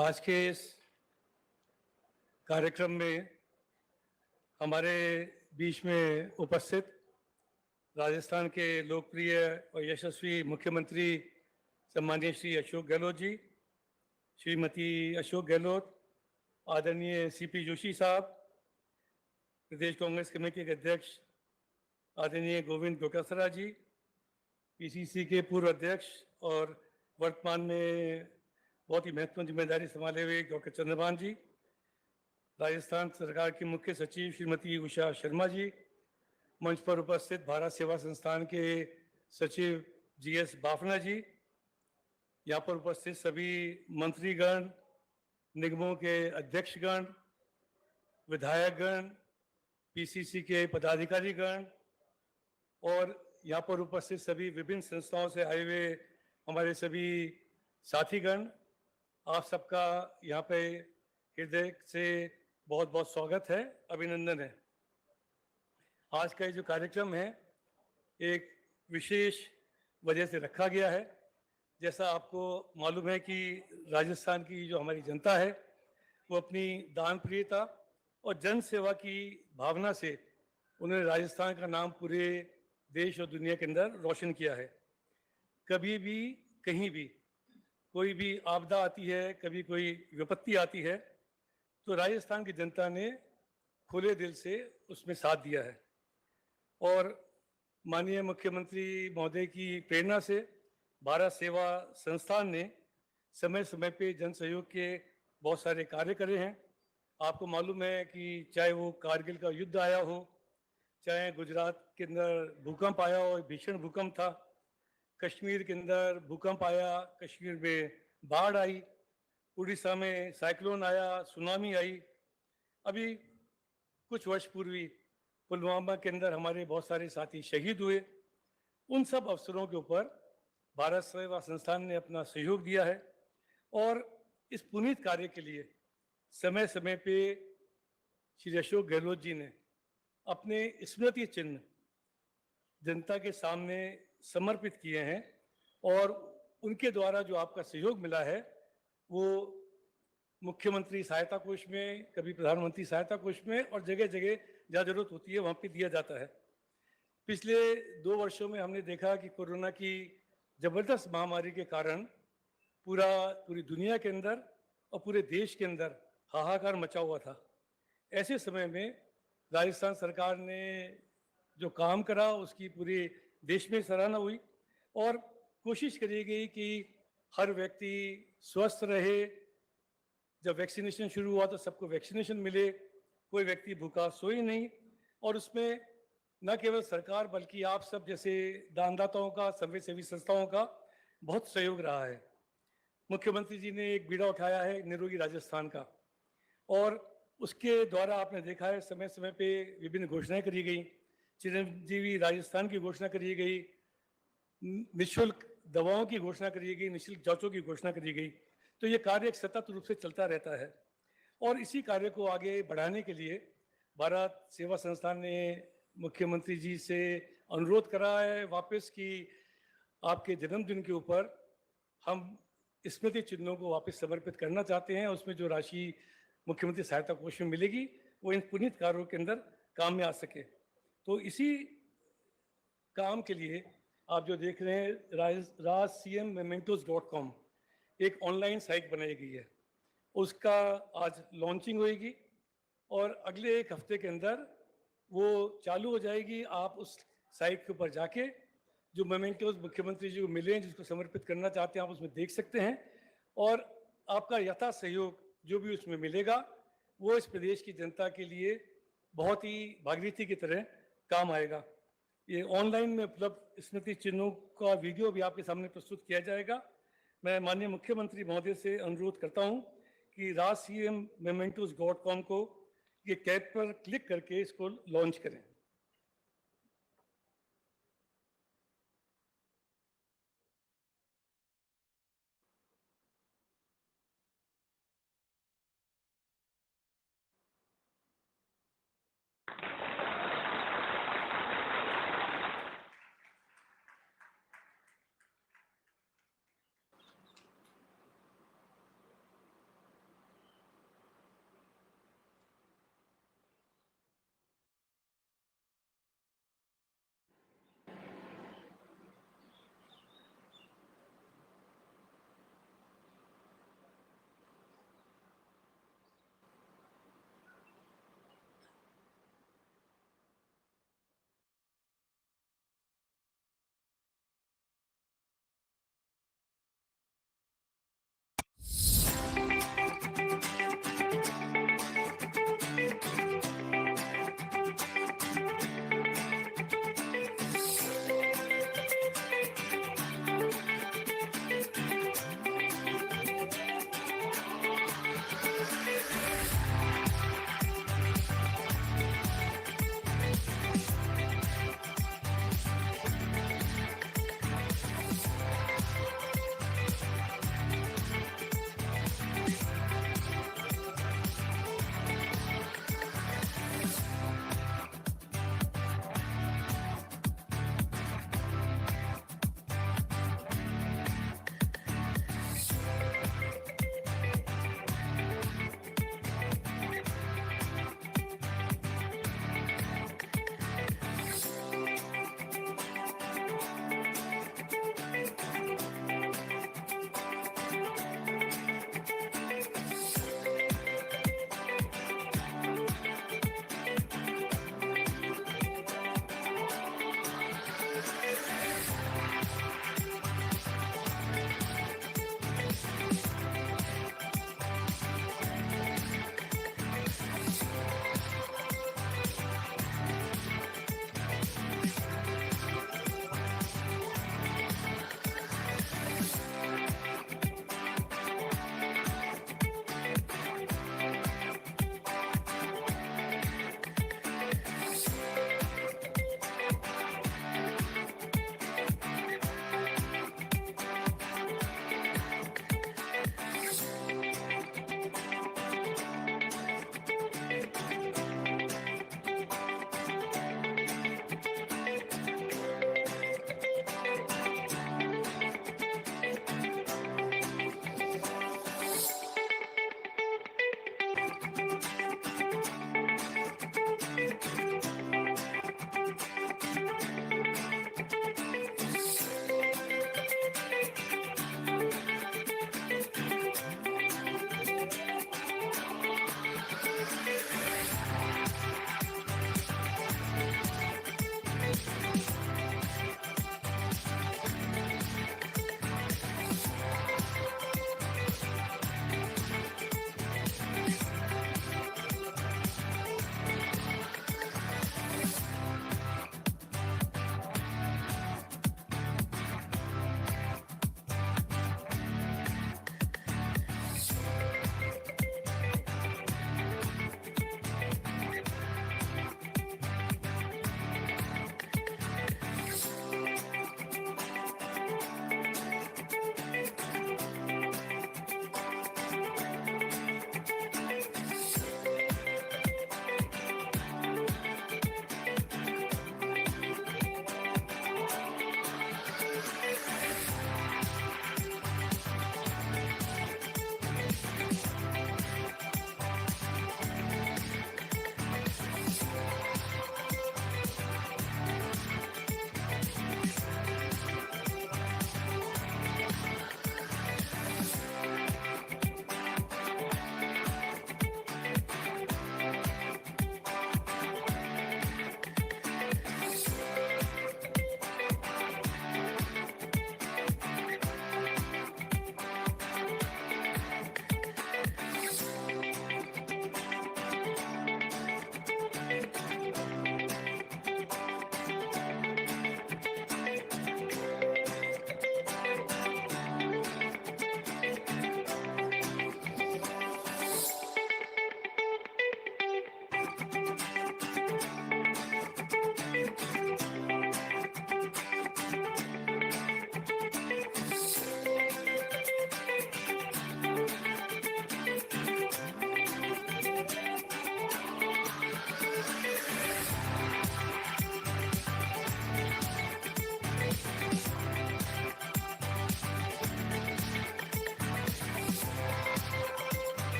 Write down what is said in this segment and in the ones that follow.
आज के इस कार्यक्रम में हमारे बीच में उपस्थित राजस्थान के लोकप्रिय और यशस्वी मुख्यमंत्री सम्माननीय श्री अशोक गहलोत जी, श्रीमती अशोक गहलोत, आदरणीय सीपी जोशी साहब, प्रदेश कांग्रेस कमेटी के अध्यक्ष आदरणीय गोविंद गोकासरा जी, पीसीसी के पूर्व अध्यक्ष और वर्तमान में बहुत ही महत्वपूर्ण जिम्मेदारी संभाले हुए डॉक्टर चंद्रभान जी, राजस्थान सरकार की मुख्य सचिव श्रीमती उषा शर्मा जी, मंच पर उपस्थित भारत सेवा संस्थान के सचिव जीएस बाफना जी, यहाँ पर उपस्थित सभी मंत्रीगण, निगमों के अध्यक्षगण, विधायकगण, पीसीसी के पदाधिकारीगण और यहाँ पर उपस्थित सभी विभिन्न संस्थाओं से आए हुए हमारे सभी साथीगण, आप सबका यहाँ पे हृदय से बहुत बहुत स्वागत है, अभिनंदन है। आज का ये जो कार्यक्रम है एक विशेष वजह से रखा गया है। जैसा आपको मालूम है कि राजस्थान की जो हमारी जनता है वो अपनी दान प्रियता और जन सेवा की भावना से उन्होंने राजस्थान का नाम पूरे देश और दुनिया के अंदर रोशन किया है। कभी भी कहीं भी कोई भी आपदा आती है, कभी कोई विपत्ति आती है तो राजस्थान की जनता ने खुले दिल से उसमें साथ दिया है और माननीय मुख्यमंत्री महोदय की प्रेरणा से भारत सेवा संस्थान ने समय समय पे जन सहयोग के बहुत सारे कार्य करे हैं। आपको मालूम है कि चाहे वो कारगिल का युद्ध आया हो, चाहे गुजरात के अंदर भूकंप आया हो, भीषण भूकंप था, कश्मीर के अंदर भूकंप आया, कश्मीर में बाढ़ आई, उड़ीसा में साइक्लोन आया, सुनामी आई, अभी कुछ वर्ष पूर्वी पुलवामा के अंदर हमारे बहुत सारे साथी शहीद हुए। उन सब अवसरों के ऊपर भारत सेवा संस्थान ने अपना सहयोग दिया है और इस पुनीत कार्य के लिए समय समय पे श्री अशोक गहलोत जी ने अपने स्मृति चिन्ह जनता के सामने समर्पित किए हैं और उनके द्वारा जो आपका सहयोग मिला है वो मुख्यमंत्री सहायता कोष में, कभी प्रधानमंत्री सहायता कोष में और जगह जगह जहाँ जरूरत होती है वहाँ पे दिया जाता है। पिछले 2 वर्षों में हमने देखा कि कोरोना की जबरदस्त महामारी के कारण पूरी दुनिया के अंदर और पूरे देश के अंदर हाहाकार मचा हुआ था। ऐसे समय में राजस्थान सरकार ने जो काम करा उसकी पूरे देश में सराहना हुई और कोशिश करी गई कि हर व्यक्ति स्वस्थ रहे। जब वैक्सीनेशन शुरू हुआ तो सबको वैक्सीनेशन मिले, कोई व्यक्ति भूखा सोए नहीं और उसमें न केवल सरकार बल्कि आप सब जैसे दानदाताओं का, समाज सेवी संस्थाओं का बहुत सहयोग रहा है। मुख्यमंत्री जी ने एक बीड़ा उठाया है निरोगी राजस्थान का और उसके द्वारा आपने देखा है समय समय पे विभिन्न घोषणाएं करी गई, चिरंजीवी राजस्थान की घोषणा करी गई, निःशुल्क दवाओं की घोषणा करी गई, निःशुल्क जांचों की घोषणा करी गई। तो ये कार्य एक सतत रूप से चलता रहता है और इसी कार्य को आगे बढ़ाने के लिए भारत सेवा संस्थान ने मुख्यमंत्री जी से अनुरोध करा है वापस कि आपके जन्मदिन के ऊपर हम स्मृति चिन्हों को वापस समर्पित करना चाहते हैं। उसमें जो राशि मुख्यमंत्री सहायता कोष में मिलेगी वो इन पुनीत कार्यों के अंदर काम में आ सके। तो इसी काम के लिए आप जो देख रहे हैं rajcmmementos.com एक ऑनलाइन साइट बनाई गई है, उसका आज लॉन्चिंग होएगी और अगले 1 हफ्ते के अंदर वो चालू हो जाएगी। आप उस साइट के ऊपर जाके जो मेमेंटोज मुख्यमंत्री जी को मिले हैं, जिसको समर्पित करना चाहते हैं, आप उसमें देख सकते हैं और आपका यथा सहयोग जो भी उसमें मिलेगा वो इस प्रदेश की जनता के लिए बहुत ही भागीरथी की तरह काम आएगा। ये ऑनलाइन में उपलब्ध स्मृति चिन्हों का वीडियो भी आपके सामने प्रस्तुत किया जाएगा। मैं माननीय मुख्यमंत्री महोदय से अनुरोध करता हूं कि rajcmmementos.com को ये टैब पर क्लिक करके इसको लॉन्च करें।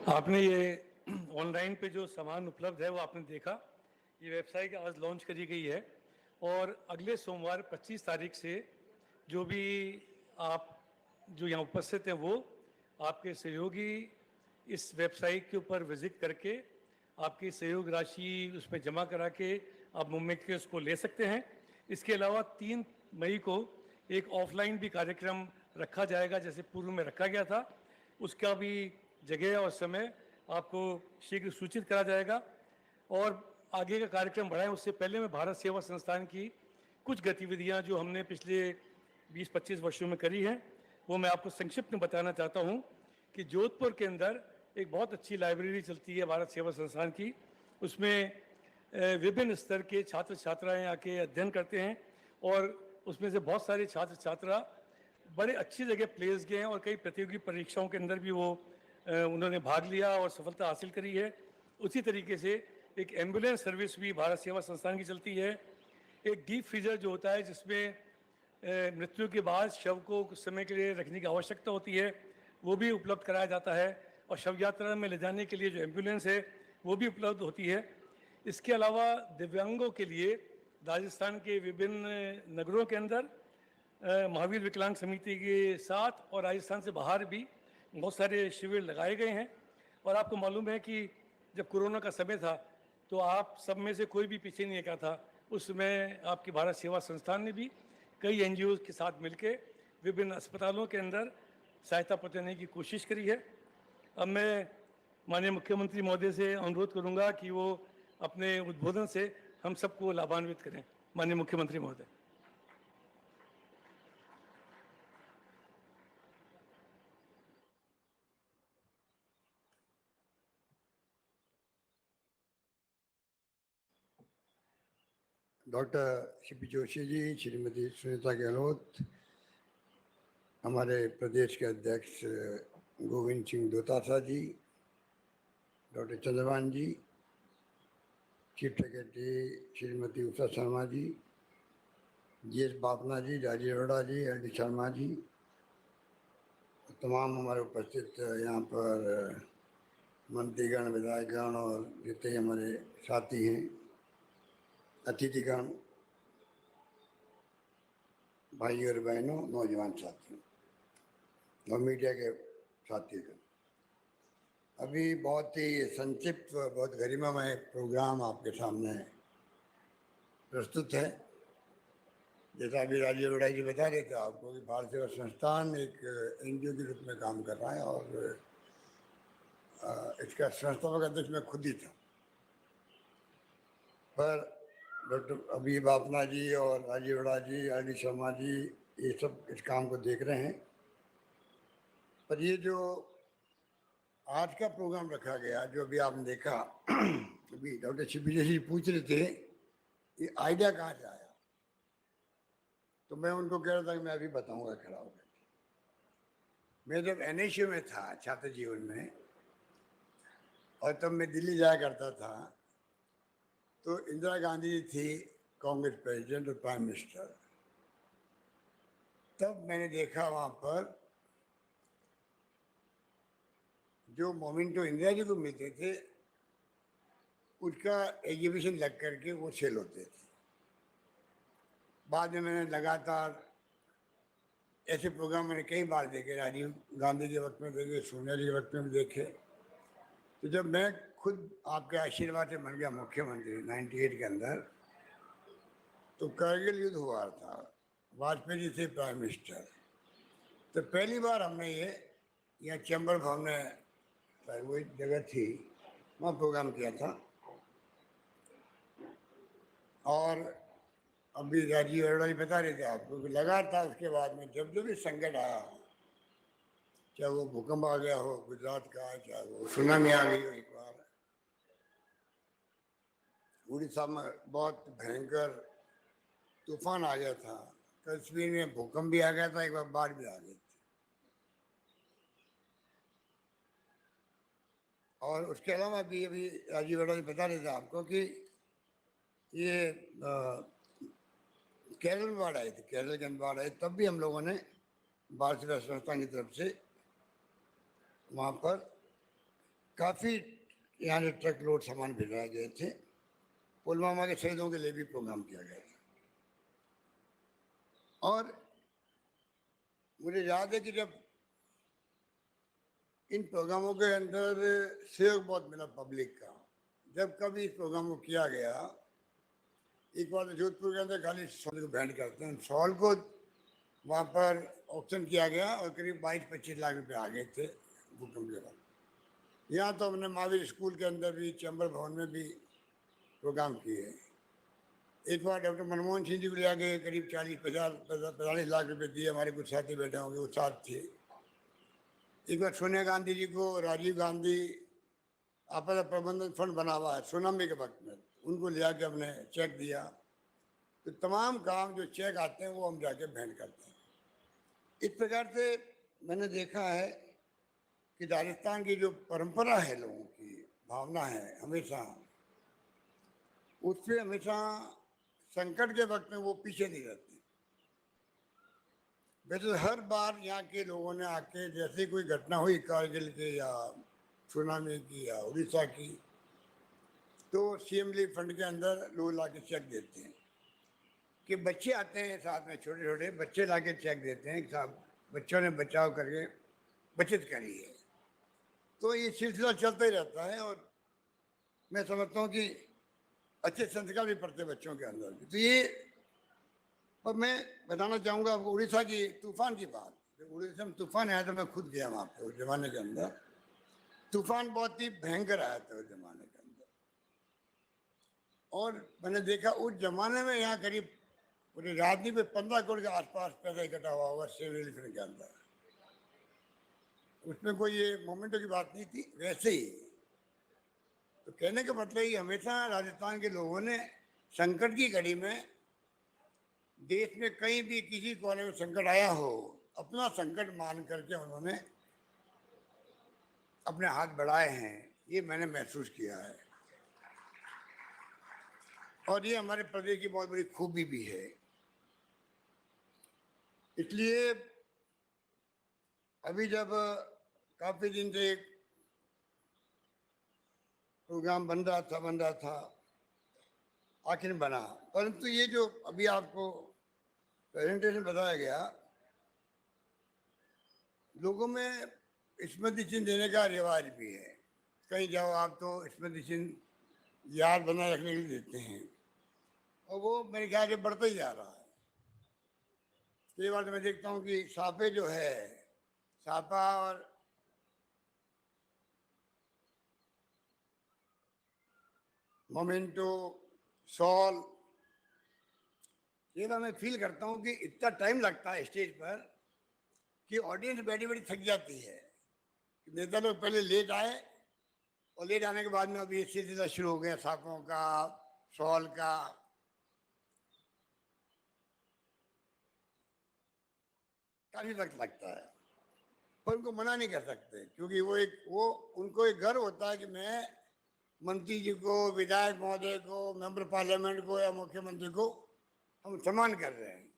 आपने ये ऑनलाइन पे जो सामान उपलब्ध है वो आपने देखा। ये वेबसाइट आज लॉन्च करी गई है और अगले सोमवार 25 तारीख से जो भी आप जो यहाँ उपस्थित हैं वो आपके सहयोगी इस वेबसाइट के ऊपर विजिट करके आपकी सहयोग राशि उसमें जमा करा के आप मूवमेंट के उसको ले सकते हैं। इसके अलावा 3 मई को एक ऑफलाइन भी कार्यक्रम रखा जाएगा जैसे पूर्व में रखा गया था। उसका भी जगह और समय आपको शीघ्र सूचित करा जाएगा। और आगे का कार्यक्रम बढ़ाएं उससे पहले मैं भारत सेवा संस्थान की कुछ गतिविधियां जो हमने पिछले 20-25 वर्षों में करी हैं वो मैं आपको संक्षिप्त में बताना चाहता हूं कि जोधपुर के अंदर एक बहुत अच्छी लाइब्रेरी चलती है भारत सेवा संस्थान की। उसमें विभिन्न स्तर के छात्र छात्राएं आके अध्ययन करते हैं और उसमें से बहुत सारे छात्र छात्रा बड़े अच्छी जगह प्लेस गए हैं और कई प्रतियोगी परीक्षाओं के अंदर भी वो उन्होंने भाग लिया और सफलता हासिल करी है। उसी तरीके से एक एम्बुलेंस सर्विस भी भारत सेवा संस्थान की चलती है। एक डीप फ्रीजर जो होता है जिसमें मृत्यु के बाद शव को कुछ समय के लिए रखने की आवश्यकता होती है वो भी उपलब्ध कराया जाता है। और शव यात्रा में ले जाने के लिए जो एम्बुलेंस है वो भी उपलब्ध होती है। इसके अलावा दिव्यांगों के लिए राजस्थान के विभिन्न नगरों के अंदर महावीर विकलांग समिति के साथ और राजस्थान से बाहर भी बहुत सारे शिविर लगाए गए हैं। और आपको मालूम है कि जब कोरोना का समय था तो आप सब में से कोई भी पीछे नहीं रखा था। उस समय आपकी भारत सेवा संस्थान ने भी कई एनजीओ के साथ मिलकर विभिन्न अस्पतालों के अंदर सहायता पहुंचाने की कोशिश करी है। अब मैं माननीय मुख्यमंत्री महोदय से अनुरोध करूंगा कि वो अपने उद्बोधन से हम सबको लाभान्वित करें। माननीय मुख्यमंत्री महोदय। डॉक्टर सीपी जोशी जी, श्रीमती सुनीता गहलोत, हमारे प्रदेश के अध्यक्ष गोविंद सिंह दोतासा जी, डॉक्टर चंद्रभान जी, chief secretary Shrimati Usha Sharma ji, GS Bapna जी, राजीव अरोड़ा जी, एल डी शर्मा जी, तमाम हमारे उपस्थित यहाँ पर मंत्रीगण, विधायकगण और जितने हमारे साथी हैं, अतिथिगण, भाई और बहनों, नौजवान साथियों और मीडिया के साथियों, अभी बहुत ही संक्षिप्त बहुत गरिमामय प्रोग्राम आपके सामने प्रस्तुत है। जैसा अभी राजीव अरोड़ा जी बता रहे थे आपको कि भारत सेवा संस्थान एक एनजीओ के रूप में काम कर रहा है और इसका संस्थापक अध्यक्ष मैं खुद ही था। पर डॉक्टर अभी बापना जी और राजीव अरोड़ा जी, आर डी शर्मा जी ये सब इस काम को देख रहे हैं। पर ये जो आज का प्रोग्राम रखा गया जो अभी आपने देखा, अभी डॉक्टर शिपी जी पूछ रहे थे ये आइडिया कहाँ से आया, तो मैं उनको कह रहा था कि मैं अभी बताऊंगा खड़ा होकर। मैं जब एनएसयू में था छात्र जीवन में और तब मैं दिल्ली जाया करता था तो इंदिरा गांधी जी थी कांग्रेस प्रेसिडेंट और प्राइम मिनिस्टर। तब मैंने देखा वहाँ पर जो मोमेंटो इंडिया जी को मिलते थे उसका एग्जीबिशन लग करके वो सेल होते थे। बाद में मैंने लगातार ऐसे प्रोग्राम मैंने कई बार देखे, राजीव गांधी के वक्त में देखे, सोनिया जी के वक्त में भी देखे। तो जब मैं खुद आपके आशीर्वाद से बन गया मुख्यमंत्री 98 के अंदर, तो करगिल युद्ध हुआ था, वाजपेयी जी थे प्राइम मिनिस्टर। तो पहली बार हमने ये यहाँ चैम्बर भवन में वो जगह थी वहाँ प्रोग्राम किया था। और अभी राजीव अरोड़ा जी बता रहे थे आपको कि लगातार उसके बाद में जब भी संकट आया, चाहे वो भूकंप आ गया हो गुजरात का, चाहे वो सुनामी आ गई हो, एक बार उड़ीसा में बहुत भयंकर तूफान आ गया था, कश्मीर में भूकंप भी आ गया था, एक बार बाढ़ भी आ गई थी। और उसके अलावा भी अभी राजीव अरोड़ा जी बता रहे थे आपको कि ये केरल में बाढ़ आई थी, केरल के अंदर बाढ़ आई, तब भी हम लोगों ने भारत सेवा संस्थान की तरफ से वहाँ पर काफ़ी यहाँ से ट्रक लोड सामान भिजवाए गए थे। पुलवामा के शहीदों के लिए भी प्रोग्राम किया गया था। और मुझे याद है कि जब इन प्रोग्रामों के अंदर सहयोग बहुत मिला पब्लिक का, जब कभी इस प्रोग्राम को किया गया, एक बार जोधपुर के अंदर खाली शॉल को बैंड करते हैं, शॉल को वहाँ पर ऑप्शन किया गया और करीब 22-25 लाख रुपए आ गए थे भूकंप के बाद। यहाँ तो हमने महावीर स्कूल के अंदर भी, चैम्बर भवन में भी प्रोग्राम किए। एक बार डॉक्टर मनमोहन सिंह जी को ले आके करीब 40-45 लाख रुपए दिए, हमारे कुछ साथी बैठे होंगे वो साथ थे। एक बार सोनिया गांधी जी को राजीव गांधी आपदा प्रबंधन फंड बना हुआ है सुनामी के वक्त में, उनको ले आके हमने चेक दिया। तो तमाम काम जो चेक आते हैं वो हम जाके भेंट करते हैं। इस प्रकार से मैंने देखा है कि राजस्थान की जो परंपरा है, लोगों की भावना है, हमेशा उससे हमेशा संकट के वक्त में वो पीछे नहीं रहते। वैसे हर बार यहाँ के लोगों ने आके, जैसे कोई घटना हुई कारगिल के या सुनामी की या उड़ीसा की, तो सीएम रिलीफ फंड के अंदर लोग लाके चेक देते हैं कि बच्चे आते हैं साथ में, छोटे छोटे बच्चे लाके चेक देते हैं कि साहब बच्चों ने बचाव करके बचत करी है। तो ये सिलसिला चलता ही रहता है और मैं समझता हूँ कि अच्छे संस्कार भी पड़ते बच्चों के अंदर। तो ये, और मैं बताना चाहूँगा आपको उड़ीसा की तूफान की बात। जब उड़ीसा में तूफान आया तो मैं खुद गया वहाँ पे। उस जमाने के अंदर तूफान बहुत ही भयंकर आया था उस जमाने के अंदर, और मैंने देखा उस जमाने में यहाँ करीब पूरी राजनीति में 15 करोड़ के आसपास पैसा इकट्ठा हुआ होगा सिविल डिफेंस के अंदर। उसमें कोई ये मोमेंटों की बात नहीं थी, वैसे ही। तो कहने का मतलब ये, हमेशा राजस्थान के लोगों ने संकट की घड़ी में, देश में कहीं भी किसी कोने में संकट आया हो, अपना संकट मान करके उन्होंने अपने हाथ बढ़ाए हैं। ये मैंने महसूस किया है और ये हमारे प्रदेश की बहुत बड़ी खूबी भी है। इसलिए अभी जब काफी दिन से एक प्रोग्राम बन रहा था, आखिर बना, परंतु ये जो अभी आपको प्रेजेंटेशन बताया गया, लोगों में स्मृति चिन्ह देने का रिवाज भी है। कहीं जाओ आप तो स्मृति चिन्ह याद बनाए रखने के लिए देते हैं, और वो मेरे ख्याल से बढ़ता ही जा रहा है। कई बार तो मैं देखता हूँ कि साफे जो है, साफा और मोमेंटो, शॉल, ये बार मैं फील करता हूँ कि इतना टाइम लगता है स्टेज पर कि ऑडियंस बैठी बैठी थक जाती है। नेता लोग पहले लेट आए और लेट आने के बाद में अभी सिलसिला शुरू हो गया साफों का, शॉल का। काफी वक्त लगता है, पर उनको मना नहीं कर सकते, क्योंकि वो उनको एक गर्व होता है कि मैं मंत्री जी को, विधायक महोदय को, मेंबर पार्लियामेंट को या मुख्यमंत्री को हम सम्मान कर रहे हैं।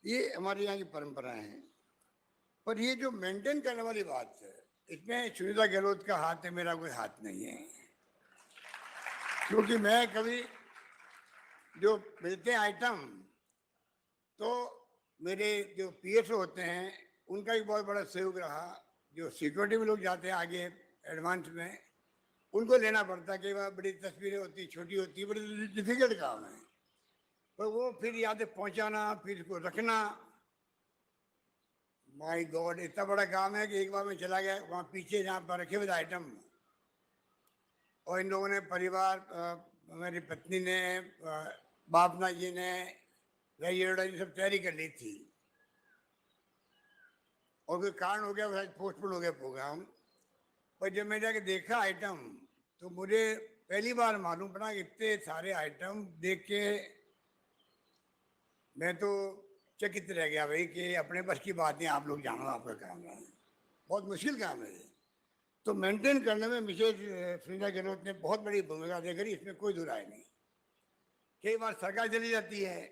ये हमारे यहाँ की परंपराएं हैं। पर ये जो मेंटेन करने वाली बात है, इसमें सुनीता गहलोत का हाथ है, मेरा कोई हाथ नहीं है। क्योंकि मैं कभी जो मिलते हैं आइटम, तो मेरे जो पीएसओ होते हैं उनका भी बहुत बड़ा सहयोग रहा। जो सिक्योरिटी में लोग जाते हैं आगे एडवांस में, उनको लेना पड़ता है। कई बार बड़ी तस्वीरें होती, छोटी होती, बड़ी डिफिकल्ट काम है, पर वो फिर यादें पहुंचाना, फिर इसको रखना, माय गॉड, इतना बड़ा काम है कि एक बार मैं चला गया वहाँ पीछे जहाँ पर रखे हुए आइटम, और इन लोगों ने परिवार, मेरी पत्नी ने, बापना जी ने, रही सब तैयारी कर ली थी, और कोई कारण हो गया, पोस्टपोन हो गया प्रोग्राम। पर जब मैं जाके देखा आइटम, तो मुझे पहली बार मालूम पड़ा कि इतने सारे आइटम देख के मैं तो चकित रह गया भाई कि अपने बस की बात नहीं, आप लोग जानो, आपका काम है, बहुत मुश्किल काम है। तो मेंटेन करने में मिसेज सुनीता गहलोत ने बहुत बड़ी भूमिका अदा करी, इसमें कोई दुराय नहीं। कई बार सरकार चली जाती है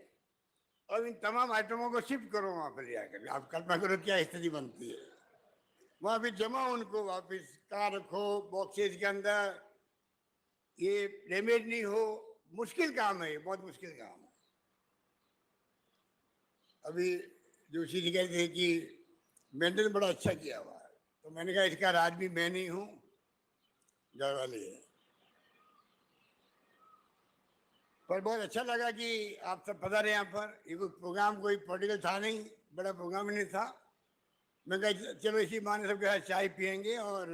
और इन तमाम आइटमों को शिफ्ट करो वहाँ पर जाकर, आप कल्पना करो क्या स्थिति बनती है। वहां भी जमा उनको वापस कहाँ रखो, बॉक्सेस के अंदर, ये डैमेज नहीं हो। मुश्किल काम है, ये बहुत मुश्किल काम है। अभी जोशी जी कहते थे कि मैंने तो बड़ा अच्छा किया हुआ है, तो मैंने कहा इसका राज भी मैं नहीं हूँ, घर वाले है। पर बहुत अच्छा लगा कि आप सब पधारे यहाँ पर। ये कोई प्रोग्राम कोई पॉलिटिकल था नहीं, बड़ा प्रोग्राम ही नहीं था। मैं कहा चलो इसी बहाने सबके साथ चाय पियेंगे और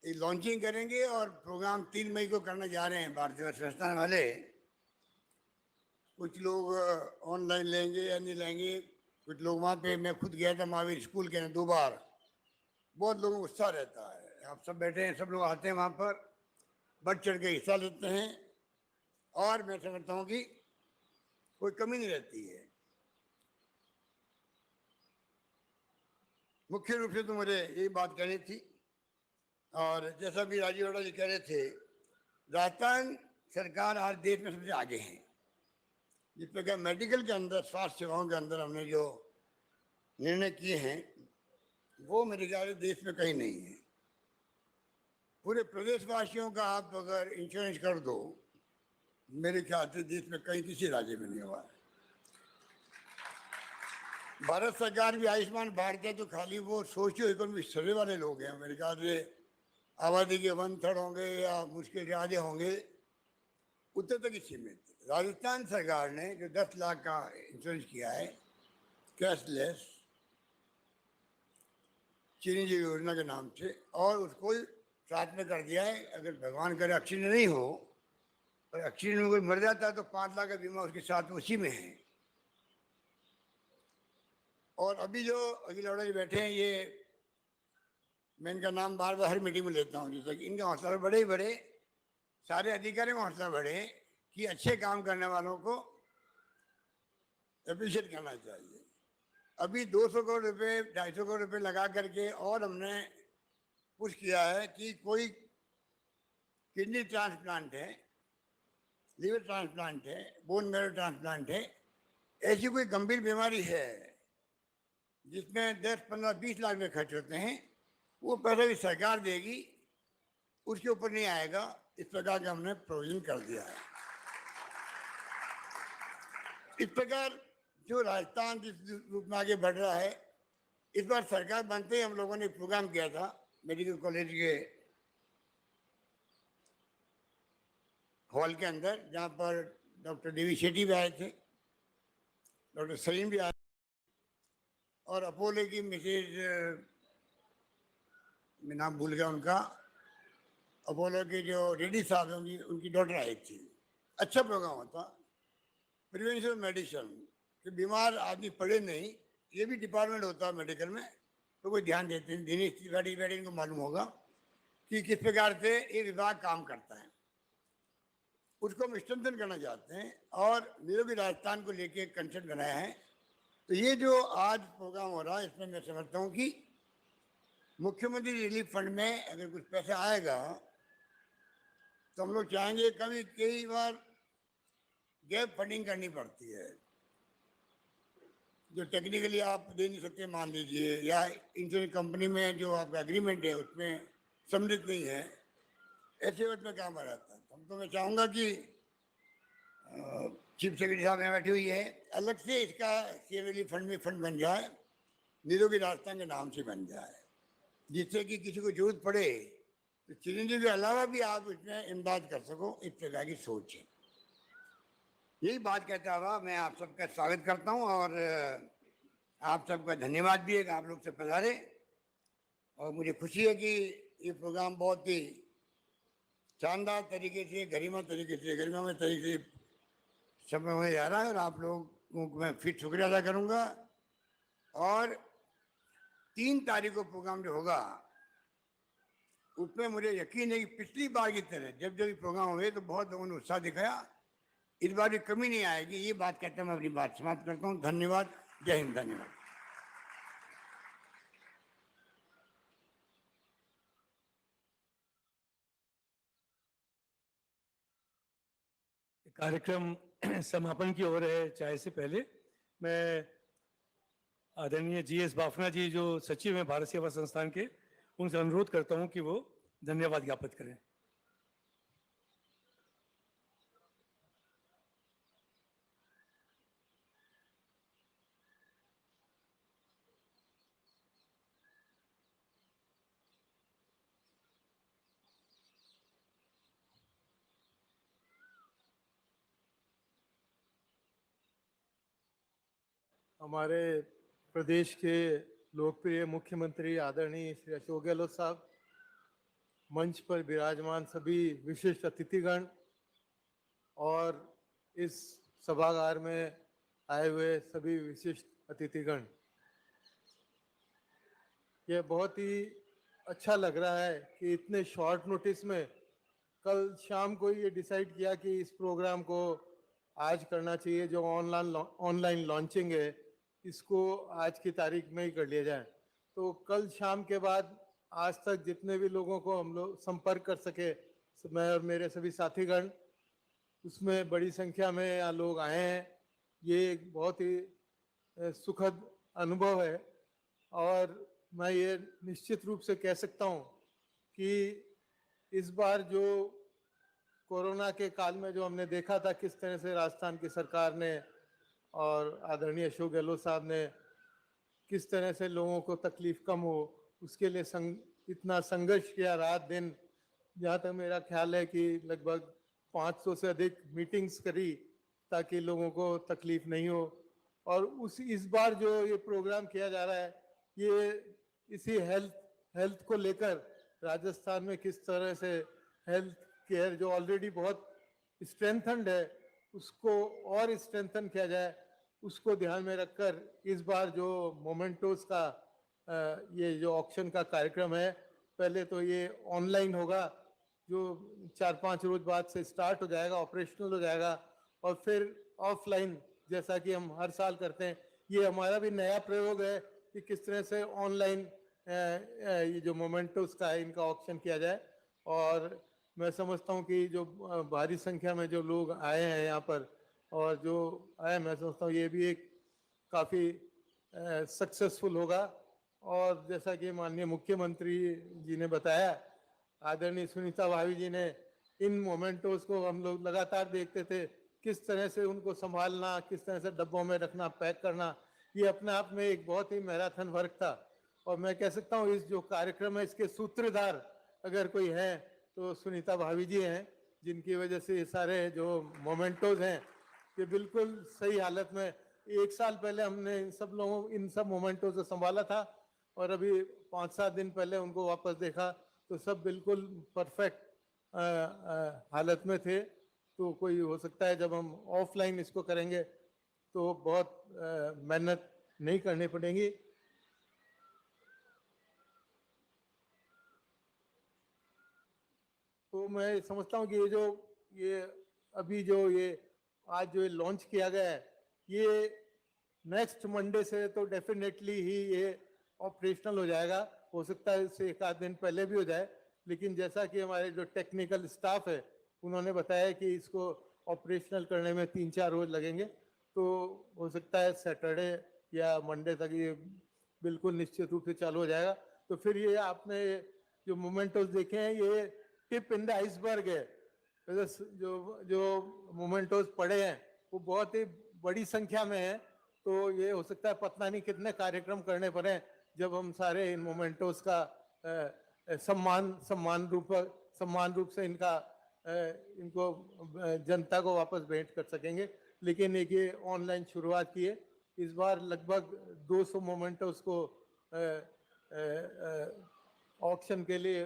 लॉन्चिंग करेंगे, और प्रोग्राम 3 मई को करने जा रहे हैं भारतीय संस्थान वाले। कुछ लोग ऑनलाइन लेंगे या नहीं लेंगे, कुछ लोग वहाँ पे, मैं खुद गया था महावीर स्कूल के 2 बार, बहुत लोगों को उत्साह रहता है। आप सब बैठे हैं, सब लोग आते हैं वहाँ पर, बढ़ चढ़ के हिस्सा लेते हैं, और मैं समझता हूँ कि कोई कमी नहीं रहती है। मुख्य रूप से तो मुझे यही बात कहनी थी। और जैसा भी राजीव अरोड़ा जी कह रहे थे, राजस्थान सरकार आज देश में सबसे आगे है। जिस प्रकार मेडिकल के अंदर, स्वास्थ्य सेवाओं के अंदर हमने जो निर्णय किए हैं, वो मेरे ख्याल से देश में कहीं नहीं है। पूरे प्रदेशवासियों का आप अगर इंश्योरेंस कर दो, मेरे ख्याल से देश में कहीं किसी राज्य में नहीं हुआ है। भारत सरकार भी आयुष्मान भारत है तो खाली वो सोशियो इकोनॉमिक सर्वे वाले लोग हैं, मेरे ख्याल से आबादी के 1/3 होंगे या मुश्किल से आधे होंगे, उतने तक ही सीमित। राजस्थान सरकार ने जो 10 लाख का इंश्योरेंस किया है कैशलेस, चिरंजीवी योजना के नाम से, और उसको साथ में कर दिया है, अगर भगवान करे एक्सीडेंट नहीं हो, और एक्सीडेंट में कोई मर जाता है तो 5 लाख का बीमा उसके साथ उसी में है। और अभी जो अखिल अरोड़ा जी बैठे हैं, ये मैं इनका नाम बार बार हर मीटिंग में लेता हूँ, जैसे कि इनका हौसला बड़े ही बड़े, सारे अधिकारियों का हौसला बढ़े कि अच्छे काम करने वालों को अप्रिशिएट करना चाहिए। अभी 200 करोड़ रुपए, 250 करोड़ रुपए लगा करके, और हमने पुश किया है कि कोई किडनी ट्रांसप्लांट है, लीवर ट्रांसप्लांट है, बोन मैरो ट्रांसप्लांट है, ऐसी कोई गंभीर बीमारी है जिसमें 10, 15, 20 लाख में खर्च होते हैं, वो पैसा भी सरकार देगी, उसके ऊपर नहीं आएगा। इस प्रकार का हमने प्रोविजन कर दिया है। इस प्रकार जो राजस्थान जिस रूप में आगे बढ़ रहा है, इस बार सरकार बनते ही हम लोगों ने प्रोग्राम किया था मेडिकल कॉलेज के हॉल के अंदर, जहाँ पर डॉक्टर देवी शेट्टी भी आए थे, डॉक्टर सलीम भी आए, और अपोलो की मिसेज, मैं नाम भूल गया उनका, अपोलो के जो रेड्डी साहब हैं, उनकी डॉटर आई थी। अच्छा प्रोग्राम होता। प्रिवेंशन मेडिसिन, कि बीमार आदमी पड़े नहीं, ये भी डिपार्टमेंट होता है मेडिकल में, तो कोई ध्यान देते हैं। दिनेश तिवारी को मालूम होगा कि किस प्रकार से ये विभाग काम करता है, उसको हम स्ट्रेंथन करना चाहते हैं, और निरोगी राजस्थान को लेके कंसेप्ट बनाया है। तो ये जो आज प्रोग्राम हो रहा है, इसमें मैं समझता हूँ कि मुख्यमंत्री रिलीफ फंड में अगर कुछ पैसा आएगा तो हम लोग चाहेंगे, कभी कई बार गैप फंडिंग करनी पड़ती है, जो टेक्निकली आप दे नहीं सकते मान लीजिए, या इंश्योरेंस कंपनी में जो आपका एग्रीमेंट है उसमें सम्मिलित नहीं है, ऐसे वक्त में काम आ जाता है। हम तो मैं चाहूँगा कि चीफ सेक्रेटरी साहब यहाँ बैठी हुई है, अलग से इसका सीएम रिलीफ फंड में फंड बन जाए, निरोगी राजस्थान के नाम से बन जाए, जिससे कि किसी को जरूरत पड़े तो चिरंजीवी के अलावा भी आप इसमें इमदाद कर सको। इस प्रकार की सोच है। यही बात कहता हुआ मैं आप सबका स्वागत करता हूँ, और आप सबका धन्यवाद भी है कि आप लोग से पधारे, और मुझे खुशी है कि ये प्रोग्राम बहुत ही शानदार तरीके से, गरिमा में तरीके से समय होने जा रहा है, और आप लोगों को मैं फिर शुक्रिया अदा करूँगा। और 3 तारीख को प्रोग्राम जो होगा, उसमें मुझे यकीन है कि पिछली बार की तरह जब जब प्रोग्राम हुए तो बहुत लोगों ने उत्साह दिखाया, इस बार भी कमी नहीं आएगी। ये बात कहते हैं मैं अपनी बात समाप्त करता हूँ। धन्यवाद। जय हिंद। धन्यवाद। कार्यक्रम समापन की ओर है। चाय से पहले मैं आदरणीय GS बाफना जी जो सचिव हैं भारत सेवा संस्थान के, उनसे अनुरोध करता हूं कि वो धन्यवाद ज्ञापित करें। हमारे प्रदेश के लोकप्रिय मुख्यमंत्री आदरणीय श्री अशोक गहलोत साहब, मंच पर विराजमान सभी विशिष्ट अतिथिगण और इस सभागार में आए हुए सभी विशिष्ट अतिथिगण, यह बहुत ही अच्छा लग रहा है कि इतने शॉर्ट नोटिस में कल शाम को ये डिसाइड किया कि इस प्रोग्राम को आज करना चाहिए। जो ऑनलाइन लॉन्चिंग है इसको आज की तारीख में ही कर लिया जाए। तो कल शाम के बाद आज तक जितने भी लोगों को हम लोग संपर्क कर सके, मैं और मेरे सभी साथीगण, उसमें बड़ी संख्या में यहाँ लोग आए हैं। ये एक बहुत ही सुखद अनुभव है और मैं ये निश्चित रूप से कह सकता हूँ कि इस बार जो कोरोना के काल में जो हमने देखा था किस तरह से राजस्थान की सरकार ने और आदरणीय अशोक गहलोत साहब ने किस तरह से लोगों को तकलीफ कम हो, उसके लिए इतना संघर्ष किया रात दिन। जहाँ तक मेरा ख्याल है कि लगभग 500 से अधिक मीटिंग्स करी ताकि लोगों को तकलीफ नहीं हो। और इस बार जो ये प्रोग्राम किया जा रहा है ये इसी हेल्थ को लेकर राजस्थान में किस तरह से हेल्थ केयर जो ऑलरेडी बहुत स्ट्रेंथन्ड है उसको और स्ट्रेंथन किया जाए, उसको ध्यान में रखकर इस बार जो मोमेंटोस का ये जो ऑक्शन का कार्यक्रम है, पहले तो ये ऑनलाइन होगा जो 4-5 रोज बाद से स्टार्ट हो जाएगा, ऑपरेशनल हो जाएगा, और फिर ऑफलाइन जैसा कि हम हर साल करते हैं। ये हमारा भी नया प्रयोग है कि किस तरह से ऑनलाइन ये जो मोमेंटोस का है इनका ऑक्शन किया जाए। और मैं समझता हूँ कि जो भारी संख्या में जो लोग आए हैं यहाँ पर और जो आए, मैं समझता हूँ ये भी एक काफ़ी सक्सेसफुल होगा। और जैसा कि माननीय मुख्यमंत्री जी ने बताया, आदरणीय सुनीता भाभी जी ने, इन मोमेंटोस को हम लोग लगातार देखते थे किस तरह से उनको संभालना, किस तरह से डब्बों में रखना, पैक करना, ये अपने आप में एक बहुत ही मैराथन वर्क था। और मैं कह सकता हूँ इस जो कार्यक्रम है इसके सूत्रधार अगर कोई है तो सुनीता भाभी जी हैं, जिनकी वजह से ये सारे जो मोमेंटोज हैं ये बिल्कुल सही हालत में, 1 साल पहले हमने इन सब मोमेंटोज को संभाला था और अभी 5-7 दिन पहले उनको वापस देखा तो सब बिल्कुल परफेक्ट हालत में थे। तो कोई हो सकता है जब हम ऑफलाइन इसको करेंगे तो बहुत मेहनत नहीं करनी पड़ेगी। तो मैं समझता हूँ कि ये अभी जो ये आज जो लॉन्च किया गया है ये नेक्स्ट मंडे से तो डेफिनेटली ही ये ऑपरेशनल हो जाएगा। हो सकता है इससे 1 आध दिन पहले भी हो जाए, लेकिन जैसा कि हमारे जो टेक्निकल स्टाफ है उन्होंने बताया कि इसको ऑपरेशनल करने में 3-4 रोज लगेंगे। तो हो सकता है सैटरडे या मंडे तक ये बिल्कुल निश्चित रूप से चालू हो जाएगा। तो फिर ये आपने जो मोमेंटोस देखे हैं ये टिप इन द आइसबर्ग है। जो मोमेंटोस पड़े हैं वो बहुत ही बड़ी संख्या में है। तो ये हो सकता है पता नहीं कितने कार्यक्रम करने पड़े जब हम सारे इन मोमेंटोस का सम्मान रूप से इनको जनता को वापस भेंट कर सकेंगे। लेकिन एक ये ऑनलाइन शुरुआत की है, इस बार लगभग 200 मोमेंटोस को ऑक्शन के लिए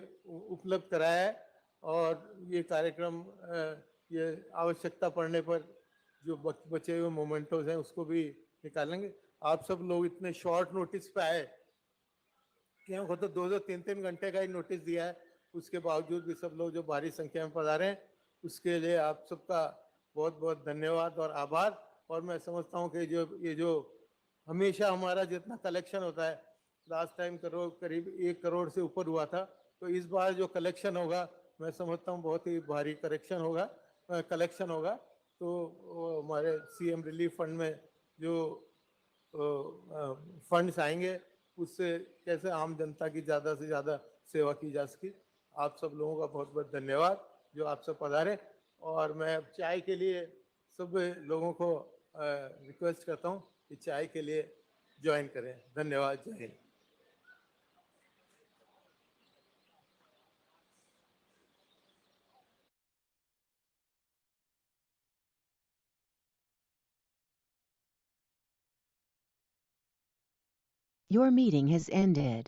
उपलब्ध कराया है और ये कार्यक्रम ये आवश्यकता पड़ने पर जो बचे हुए मोमेंटोस हैं उसको भी निकालेंगे। आप सब लोग इतने शॉर्ट नोटिस पे आए कि हमको तो 2-3 घंटे का ही नोटिस दिया है, उसके बावजूद भी सब लोग जो भारी संख्या में पधारे हैं उसके लिए आप सबका बहुत बहुत धन्यवाद और आभार। और मैं समझता हूँ कि ये जो हमेशा हमारा जितना कलेक्शन होता है, लास्ट टाइम करीब 1 करोड़ से ऊपर हुआ था, तो इस बार जो कलेक्शन होगा मैं समझता हूँ बहुत ही भारी कलेक्शन होगा। तो हमारे CM रिलीफ फंड में जो फंड्स आएंगे, उससे कैसे आम जनता की ज़्यादा से ज़्यादा सेवा की जा सके। आप सब लोगों का बहुत बहुत धन्यवाद जो आप सब पधारे। और मैं अब चाय के लिए सब लोगों को रिक्वेस्ट करता हूँ कि चाय के लिए ज्वाइन करें। धन्यवाद। जय Hind. Your meeting has ended.